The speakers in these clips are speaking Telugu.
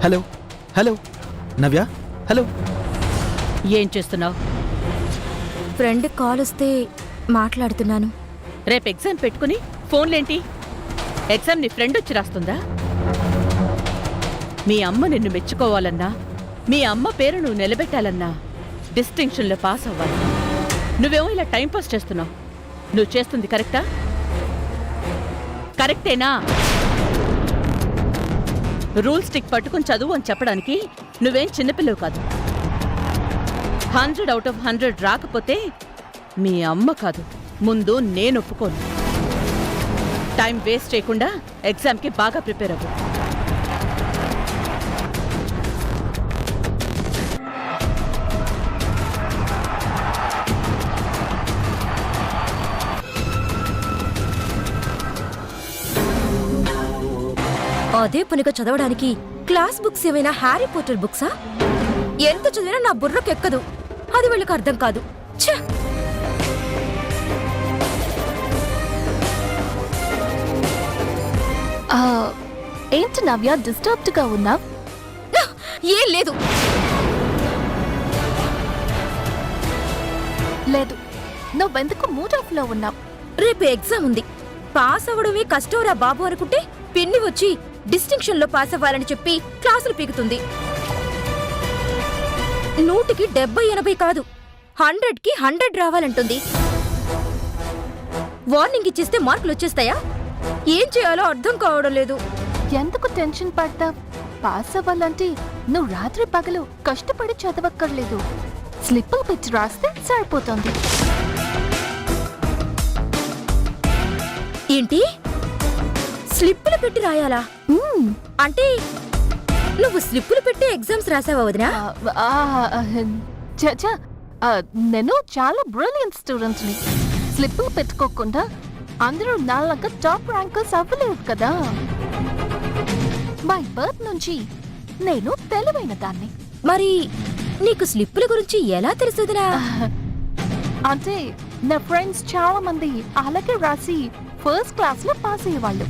హలో హలో నవ్య, హలో. ఏం చేస్తున్నావు? ఫ్రెండ్ కాల్ వస్తే మాట్లాడుతున్నాను. రేపు ఎగ్జామ్ పెట్టుకుని ఫోన్లేంటి? ఎగ్జామ్ నీ ఫ్రెండ్ వచ్చి రాస్తుందా? మీ అమ్మ నిన్ను మెచ్చుకోవాలన్నా, మీ అమ్మ పేరు నువ్వు నిలబెట్టాలన్నా డిస్టింక్షన్లో పాస్ అవ్వాలి. నువ్వేమో ఇలా టైంపాస్ చేస్తున్నావు. నువ్వు చేస్తుంది కరెక్టా? కరెక్టేనా? రూల్ స్టిక్ పట్టుకుని చదువు అని చెప్పడానికి నువ్వేం చిన్నపిల్లవు కాదు. 100 out of 100 రాకపోతే మీ అమ్మ కాదు, ముందు నేను ఒప్పుకోను. టైం వేస్ట్ చేయకుండా ఎగ్జామ్కి బాగా ప్రిపేర్ అవ్వు. అదే పనిగా చదవడానికి క్లాస్ బుక్స్ ఏమైనా హ్యారీ పోటర్ బుక్సా? ఎంత చదివినా నా బుర్రకెక్కదు. అది వీళ్ళకి అర్థం కాదు. ఛ! ఏంటి నవ్య, డిస్టర్బ్డ్ గా ఉన్నావ్? ఏం లేదు. లేదు, నువ్వెందుకు మూడ్ ఆఫ్ లో ఉన్నావు? రేపు ఎగ్జామ్ ఉంది. పాస్ అవ్వడమే కష్టంరా బాబు అనుకుంటే పిన్ని వచ్చి డిస్టింక్షన్ లో పాస్ అవ్వాలని చెప్పి క్లాసులు పీకుతుంది. 100కి 70-80 కాదు, 100కి 100 రావాలంటుంది. వార్నింగ్ ఇచ్చేస్తే మార్కులు వచ్చేస్తాయా? ఏం చేయాలో అర్థం కావడం లేదు. ఎందుకు టెన్షన్ పడతావ్? పాస్ అవ్వాలంటే నువ్వు రాత్రి పగలు కష్టపడి చదవక్కర్లేదు. స్లిప్పులు పెట్టి రాస్తే సరిపోతుంది. ఏంటి? స్లిప్పులు పెట్టి రాయాలా? అంటే నువ్వు స్లిప్పులు పెట్టి ఎగ్జామ్స్ రాసావా వదినా? నేను చాలా బ్రిలియంట్ స్టూడెంట్ని. స్లిప్పులు పెట్టుకోకుండా అందరూ నాలాగా టాప్ ర్యాంకర్స్ అవ్వలేదు కదా. బై బర్త్ నుంచి నేను తెలివైన దాన్ని. మరి నీకు స్లిప్పుల గురించి ఎలా తెలుసుదినా? అంటే నా ఫ్రెండ్స్ చాలా మంది అలాగే రాసి ఫస్ట్ క్లాస్ లో పాస్ అయ్యేవాళ్ళు.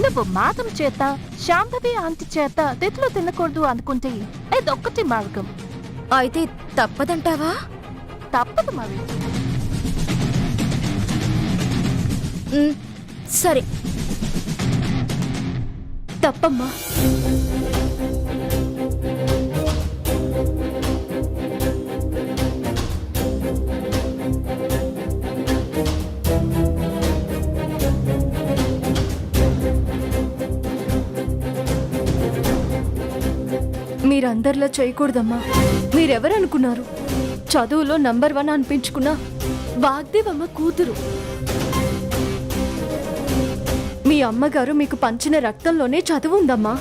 నువ్వు మాతం చేత, శాంభవి ఆంటీ చేత తిట్లు తినకూడదు అనుకుంటే ఇదొక్కటి మార్గం. అయితే తప్పదంటావా? తప్పదు మరి. సరే, తప్పమ్మా. మీరందరిలా చేయకూడదమ్మా. మీరెవరనుకున్నారు? చదువులో నంబర్ 1 అనిపించుకున్న వాగ్దేవమ్మ కూతురు. మీ అమ్మగారు మీకు పంచిన రక్తంలోనే చదువు ఉందమ్మా.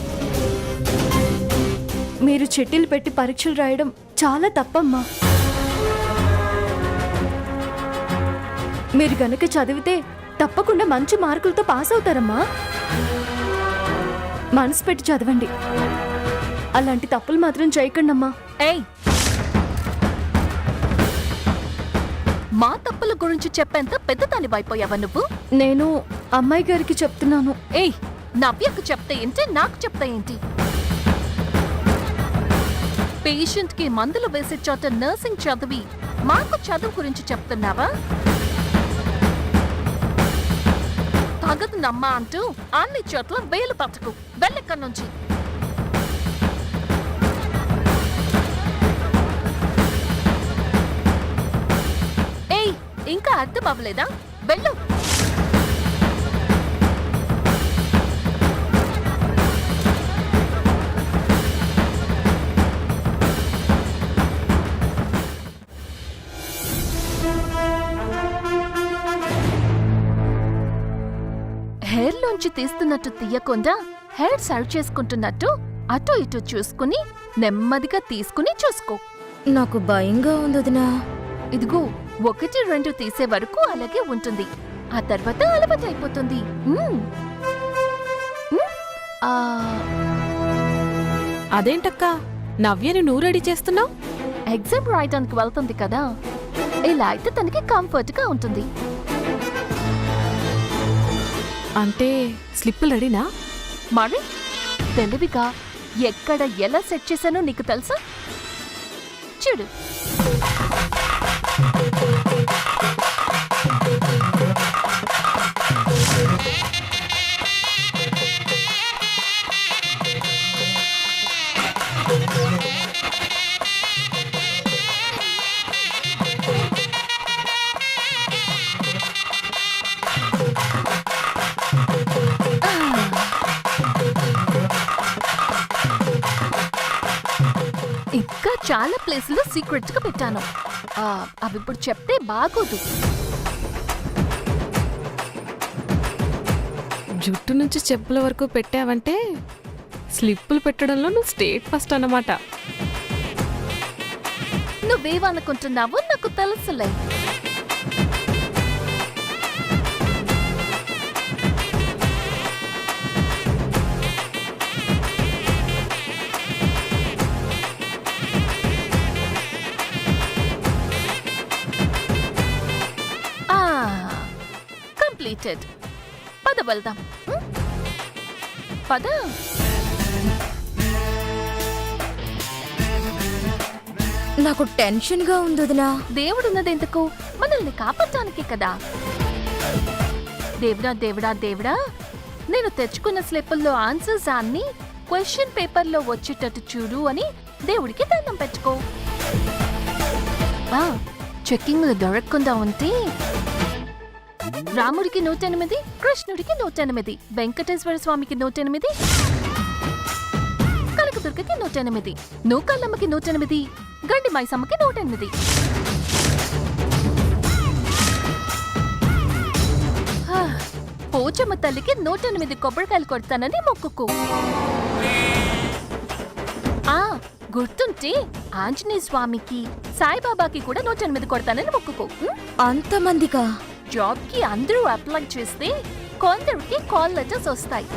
మీరు చిట్టీలు పెట్టి పరీక్షలు రాయడం చాలా తప్పమ్మా. మీరు గనక చదివితే తప్పకుండా మంచి మార్కులతో పాస్ అవుతారమ్మా. మనసు పెట్టి చదవండి. అలాంటి తప్పులు మాత్రం చేయకండమ్మా. ఏయ్, మా తప్పుల గురించి చెప్పేంత పెద్దదాని అయిపోయావా నువ్వు? నేను అమ్మాయి గారికి చెప్తున్నాను. ఏయ్, నవ్యకు చెప్తే ఏంటి, నాకు చెప్తే ఏంటి? పేషెంట్ కి మందులు వేసే చోట నర్సింగ్ చదివి మాకు చదువు గురించి చెప్తున్నావా? తగదు నమ్మా అంటూ అన్ని చోట్ల వేలు పట్టుకు వెళ్ళెక్కడి నుంచి. ఏయ్, ఇంకా అర్థం అవ్వలేదా? వెళ్ళు. హెయిర్ లోంచి తీస్తున్నట్టు తీయకుండా హెయిర్ సర్వ్ చేసుకుంటున్నట్టు అటు ఇటు చూసుకుని నెమ్మదిగా తీసుకుని చూసుకో. నాకు భయంగా ఉంది వదినా. ఇదిగో, 1-2 తీసే వరకు అలాగే ఉంటుంది. ఆ తర్వాత అలవాటు అయిపోతుంది. అదేంటక్కా, నవ్యని నువ్వు రెడీ చేస్తున్నావు? ఎగ్జామ్ రాయడానికి వెళ్తుంది కదా, ఇలా అయితే తనకి కంఫర్ట్ గా ఉంటుంది. అంటే స్లిప్పులు రెడీనా? మరి తెలివిగా ఎక్కడ ఎలా సెట్ చేశానో నీకు తెలుసా? చూడు. ఇంకా చాలా ప్లేసులు సీక్రెట్స్ గా పెట్టాను. అవి ఇప్పుడు చెప్తే బాగోదు. జుట్టు నుంచి చెప్పుల వరకు పెట్టావంటే స్లిప్పులు పెట్టడంలో నువ్వు స్టేట్ ఫస్ట్ అన్నమాట. నువ్వేమనుకుంటున్నావో నాకు తెలుసులే. కంప్లీటెడ్. పద వెళ్దాం. పద. నాకు టెన్షన్ గా ఉంది వదినా. దేవుడున్నదెందుకు? మనల్ని కాపాడటానికి కదా. దేవుడా దేవుడా దేవుడా, నేను తెచ్చుకున్న స్లిప్పుల్లో ఆన్సర్స్ అన్ని క్వశ్చన్ పేపర్లో వచ్చేటట్టు చూడు అని దేవుడికి దండం పెట్టుకో. చెక్కింగ్ దొరకకుండా ఉంటే రాముడికి 108, కృష్ణుడికి 108, వెంకటేశ్వర స్వామికి 108, కనకదుర్గకి 108, నూకల్లమ్మకి 108, గండి మైసమ్మకి 108. పోచమ్మ తల్లికి 108 కొబ్బరికాయలు కొడతానని మొక్కుకో. గుర్తుంటే ఆంజనేయ స్వామికి, సాయిబాబాకి కూడా 108 కొడతానని మొక్కుకో. అంతమందిగా? జాబ్ కి అందరూ అప్లై చేస్తే కొందరికి కాల్ లెటర్స్ వస్తాయి.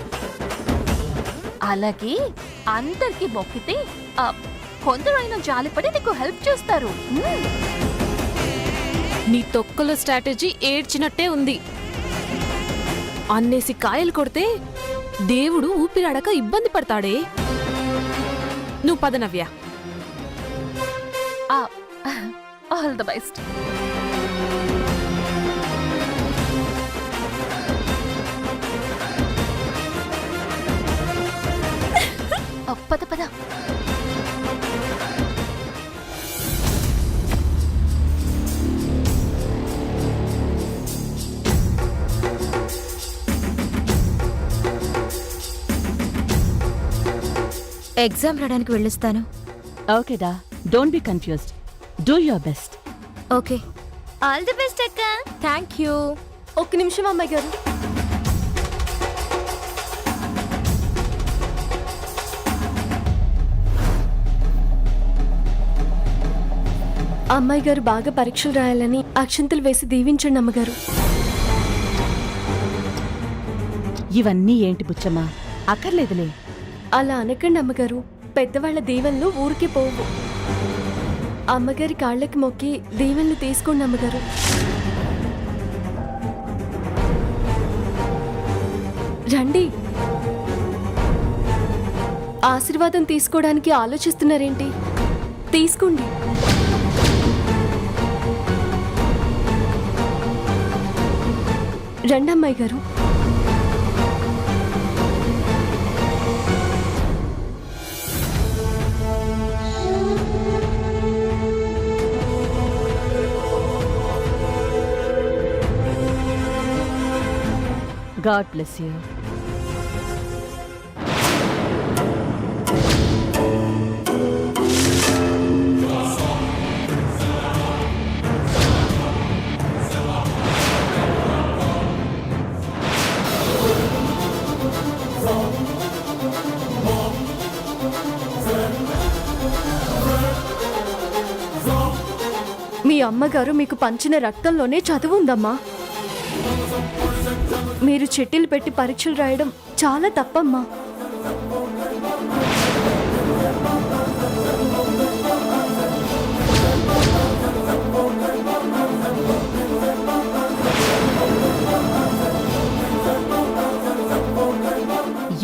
అలాగే అందరికి మొక్కితే కొందరైనా జాలిపడి నీకు హెల్ప్ చేస్తారు. నీ తొక్కల స్ట్రాటజీ ఏడ్చినట్టే ఉంది. అన్నేసి కాయలు కొడితే దేవుడు ఊపిరాడక ఇబ్బంది పడతాడే. నువ్వు పద నవ్య. All the best. పద పద. ఎగ్జామ్ రాయడానికి వెళ్ళిస్తాను. ఓకేదా, don't be confused. Do your best. Okay. All the best అక్క. Thank you. ఒక్క నిమిషం అమ్మాయి గారు. అమ్మాయి గారు బాగా పరీక్షలు రాయాలని అక్షంతలు వేసి దీవించండి అమ్మగారు. ఇవన్నీ ఏంటి బుచ్చమ్మా? అక్కర్లేదులే. అలా అనకండి అమ్మగారు. పెద్దవాళ్ల దీవెనలు ఊరికి పోవు. అమ్మగారి కాళ్ళకి మొక్కి దీవెనలు తీసుకోండి అమ్మగారు. రండి. ఆశీర్వాదం తీసుకోవడానికి ఆలోచిస్తున్నారేంటి? తీసుకోండి. రండి అమ్మాయి గారు. God bless you. మీ అమ్మగారు మీకు పంచిన రక్తంలోనే చదువు ఉందమ్మా. మీరు చిట్టీలు పెట్టి పరీక్షలు రాయడం చాలా తప్పమ్మా.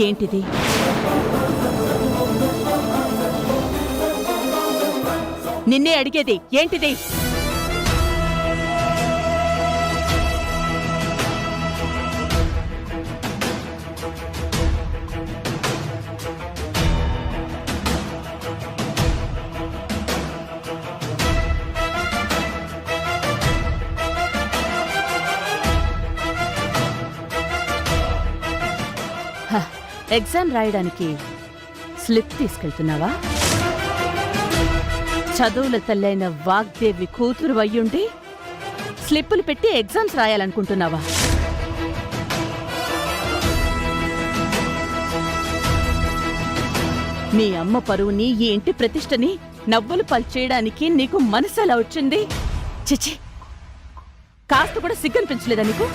ఏంటిది? నిన్నే అడిగేది ఏంటిది? ఎగ్జామ్ రాయడానికి స్లిప్ తీసుకెళ్తున్నావా? చదువుల తల్లైన వాగ్దేవి కూతురు అయ్యుండి స్లిప్పులు పెట్టి ఎగ్జామ్స్ రాయాలనుకుంటున్నావా? మీ అమ్మ పరువుని, ఈ ఇంటి ప్రతిష్టని నవ్వులు పాలు చేయడానికి నీకు మనసు ఎలా వచ్చింది? చిచి, కాస్త కూడా సిగ్గనిపించలేదా నీకు?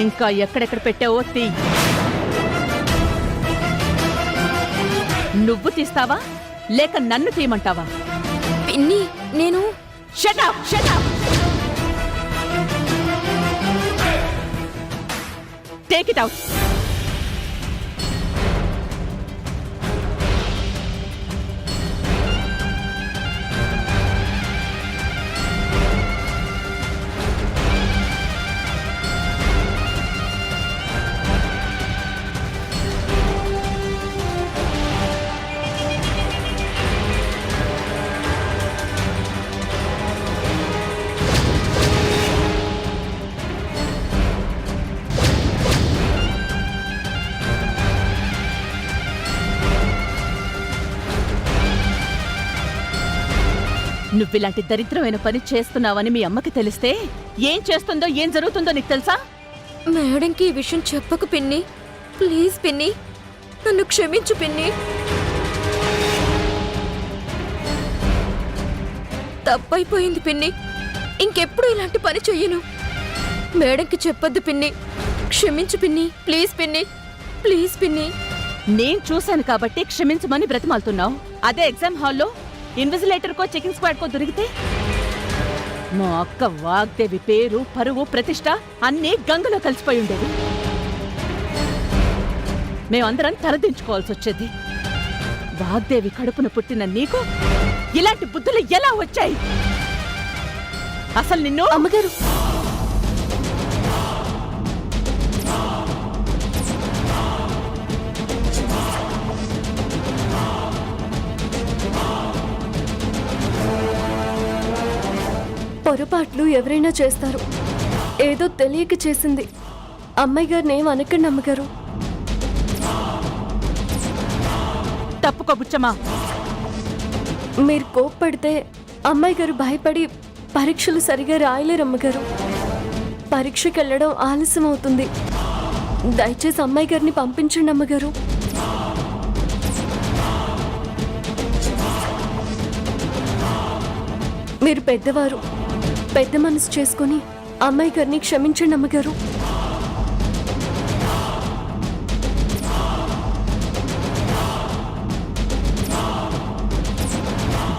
ఇంకా ఎక్కడెక్కడ పెట్టావో తీ. నువ్వు తీస్తావా లేక నన్ను తీయమంటావా? పిన్ని, నేను Shut up! Shut up! Take it out! నువ్విలాంటి దరిద్రమైన పని చేస్తున్నావని మీ అమ్మకి తెలిస్తే ఏం చేస్తుందో, ఏం జరుగుతుందో నీకు తెలుసా? మేడంకి ఈ విషయం చెప్పకు పిన్ని. ప్లీజ్ పిన్ని, నన్ను క్షమించు పిన్ని. తప్పైపోయింది పిన్ని. ఇంకెప్పుడు ఇలాంటి పని చెయ్యను. మేడంకి చెప్పొద్దు పిన్ని. క్షమించు పిన్ని. ప్లీజ్ పిన్ని, ప్లీజ్ పిన్ని. నేను చూశాను కాబట్టి క్షమించమని బ్రతిమాలుతున్నావు. అదే ఎగ్జామ్ హాల్లో ఇన్విజిలేటర్ కో చెకింగ్ స్క్వాడ్ కో దొరికితే మా అక్క వాగ్దేవి పేరు, పరువు, ప్రతిష్ట అన్నీ గంగలో కలిసిపోయి ఉండేది. మేమందరం తలదించుకోవాల్సి వచ్చేది. వాగ్దేవి కడుపున పుట్టిన నీకు ఇలాంటి బుద్ధులు ఎలా వచ్చాయి? అసలు నిన్ను అమ్మగారు, పొరపాట్లు ఎవరైనా చేస్తారు. ఏదో తెలియక చేసింది. అమ్మాయి గారిని ఏం అనకండి అమ్మగారు. తప్పుకో బుచ్చమ్మా. మీరు కోప్పడితే అమ్మాయి గారు భయపడి పరీక్షలు సరిగా రాయలేరు అమ్మగారు. పరీక్షకి వెళ్ళడం ఆలస్యం అవుతుంది. దయచేసి అమ్మాయి గారిని పంపించండి అమ్మగారు. మీరు పెద్దవారు, పెద్ద మనసు చేసుకుని అమ్మాయి గారిని క్షమించండి అమ్మగారు.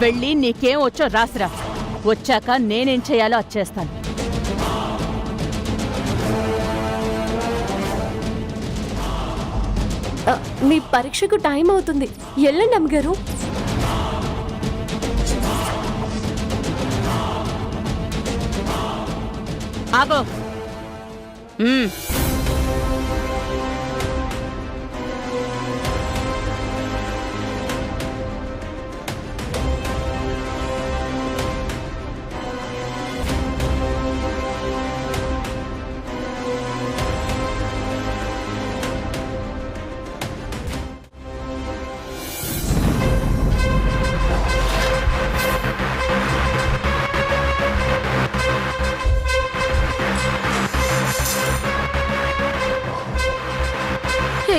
వెళ్ళి నీకేం వచ్చో రాసిరా. వచ్చాక నేనేం చేయాలో అది చేస్తాను. మీ పరీక్షకు టైం అవుతుంది. వెళ్ళండి అమ్మగారు. ఆగో.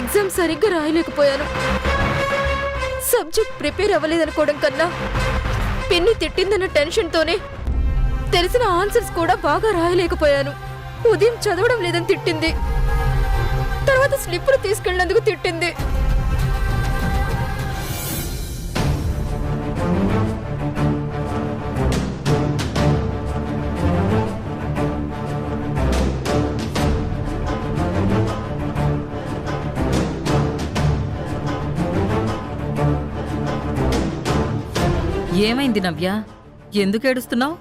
ఎగ్జామ్ సరిగ్గా రాయలేకపోయాను. సబ్జెక్ట్ ప్రిపేర్ అవ్వలేదనుకోవడం కన్నా పిన్ని తిట్టిందన్న టెన్షన్తోనే తెలిసిన ఆన్సర్స్ కూడా బాగా రాయలేకపోయాను. ఉదయం చదవడం లేదని తిట్టింది. తర్వాత స్లిప్పులు తీసుకెళ్ళినందుకు తిట్టింది. ఏమైంది నవ్య? ఎందుకు ఏడుస్తున్నావు?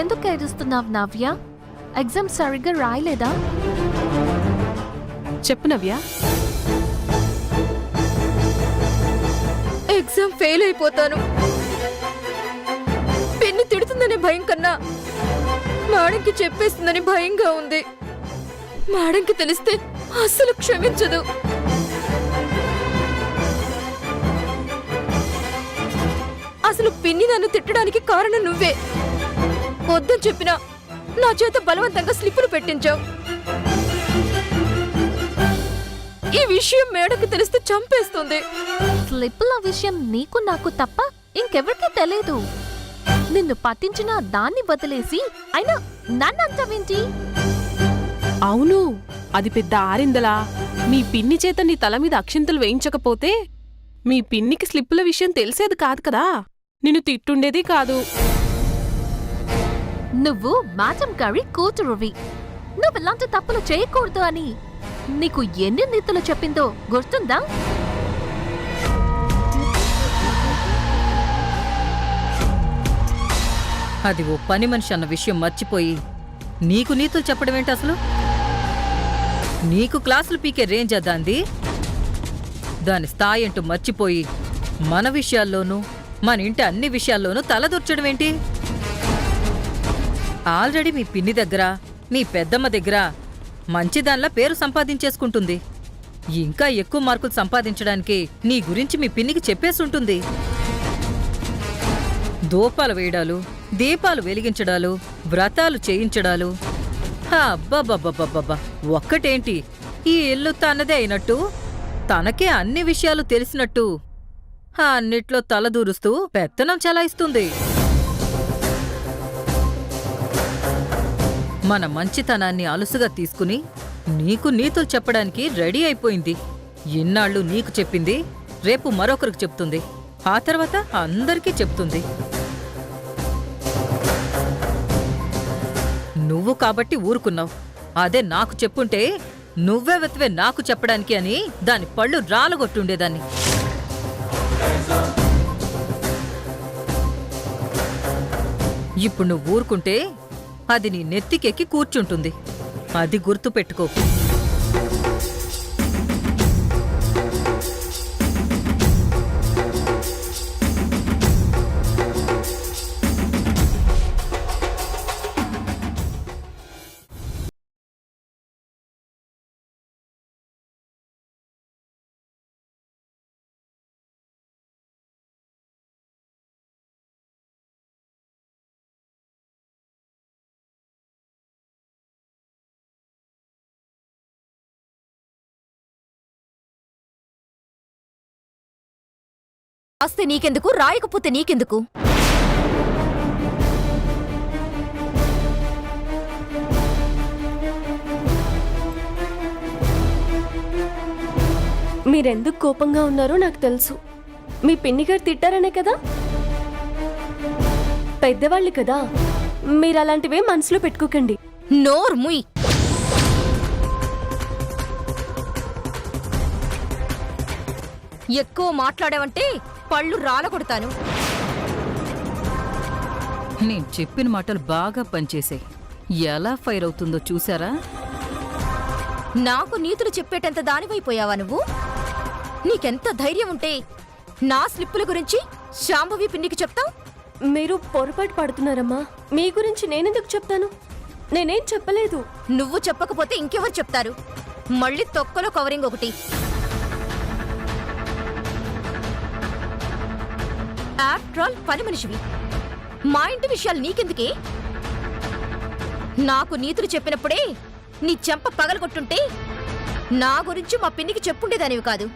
ఎందుకు ఏడుస్తున్నావు నవ్య? ఎగ్జామ్ సరిగ్గా రాయలేదా? చెప్పు నవ్య. ఎగ్జామ్ ఫెయిల్ అయిపోతాను. పిన్ని తిడుతుందనే భయం కన్నా మేడంకి చెప్పేస్తుందని భయంగా ఉంది. మేడంకి తెలిస్తే అస్సలు క్షమించదు. అసలు పిన్ని నన్ను తిట్టడానికి కారణం నువ్వే. వద్దని చెప్పినా నా చేత బలవంతంగా స్లిప్పులు పెట్టించావు. ఈ విషయం మేడకు తెలిస్తే చంపేస్తుంది. స్లిప్పుల విషయం నీకు నాకు తప్ప ఇంకెవరికీ తెలియదు. నిన్ను పట్టించిన దాన్ని వదిలేసి అయినా నన్నంతవేంటి? అవును, అది పెద్ద ఆరిందలా. మీ పిన్ని చేత నీ తల మీద అక్షింతలు వేయించకపోతే మీ పిన్నికి స్లిప్పుల విషయం తెలిసేది కాదు కదా, నిన్ను తిట్టుండేది కాదు. నువ్వు మేడం గారి కూతురువి. నువ్వు ఇలాంటి తప్పులు చేయకూడదు అని నీకు ఎన్ని నీతులు చెప్పిందో గుర్తుందా? అది ఓ పని మనిషి అన్న విషయం మర్చిపోయి నీకు నీతులు చెప్పడం ఏంటి అసలు? నీకు క్లాసులు పీకే రేంజ్ దాంది. దాని స్థాయి అంటూ మర్చిపోయి మన విషయాల్లోనూ మన ఇంటి అన్ని విషయాల్లోనూ తలదూర్చడం ఏంటి? ఆల్రెడీ మీ పిన్ని దగ్గర మీ పెద్దమ్మ దగ్గర మంచిదాన్లా పేరు సంపాదించేసుకుంటుంది. ఇంకా ఎక్కువ మార్కులు సంపాదించడానికి నీ గురించి మీ పిన్నికి చెప్పేసుంటుంది. దూపాలు వేయడాలు, దీపాలు వెలిగించడాలు, వ్రతాలు చేయించడాలు. అబ్బబ్బబ్బబ్బబ్బబ్బా! ఒక్కటేంటి, ఈ ఇల్లు తనదే అయినట్టు తనకే అన్ని విషయాలు తెలిసినట్టు అన్నిట్లో తలదూరుస్తూ పెత్తనం చలాయిస్తుంది. మన మంచితనాన్ని అలుసుగా తీసుకుని నీకు నీతులు చెప్పడానికి రెడీ అయిపోయింది. ఇన్నాళ్ళు నీకు చెప్పింది రేపు మరొకరికి చెప్తుంది, ఆ తర్వాత అందరికీ చెప్తుంది. నువ్వు కాబట్టి ఊరుకున్నావు. అదే నాకు చెప్పుంటే నువ్వే వెతివే నాకు చెప్పడానికి అని దాని పళ్ళు రాలగొట్టుండేదాన్ని. ఇప్పుడు నువ్వు ఊరుకుంటే అది నీ నెత్తికెక్కి కూర్చుంటుంది. అది గుర్తుపెట్టుకో. రాస్తే నీకెందుకు, రాయకపోతే నీకెందుకు? మీరెందుకు కోపంగా ఉన్నారో నాకు తెలుసు. మీ పిన్ని గారు తిట్టారనే కదా. పెద్దవాళ్ళు కదా, మీరు అలాంటివే మనసులో పెట్టుకోకండి. నోర్ముయ్. ఎక్కువ మాట్లాడావంటే పళ్ళు రాలగొడతాను. నేను చెప్పిన మాటలు బాగా పనిచేసాయి. ఎలా ఫైర్ అవుతుందో చూసారా? నాకు నీతులు చెప్పేటంత దానివైపోయావా నువ్వు? నీకెంత ధైర్యం ఉంటే నా స్లిప్పుల గురించి శాంభవి పిన్నికి చెప్తావు? మీరు పొరపాటు పడుతున్నారమ్మా. మీ గురించి నేనెందుకు చెప్తాను? నేనేం చెప్పలేదు. నువ్వు చెప్పకపోతే ఇంకెవరు చెప్తారు? మళ్ళీ తొక్కలో కవరింగ్ ఒకటి. ఆఫ్టర్ ఆల్ పని మనిషివి. మా ఇంటి విషయాలు నీకెందుకే? నాకు నీతులు చెప్పినప్పుడే నీ చెంప పగలగొట్టుంటే నా గురించి మా పిన్నికి చెప్పుండేదానివి కాదు.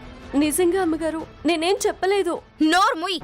నిజంగా అమ్మగారు నేనేం చెప్పలేదు. నోర్ముయ్.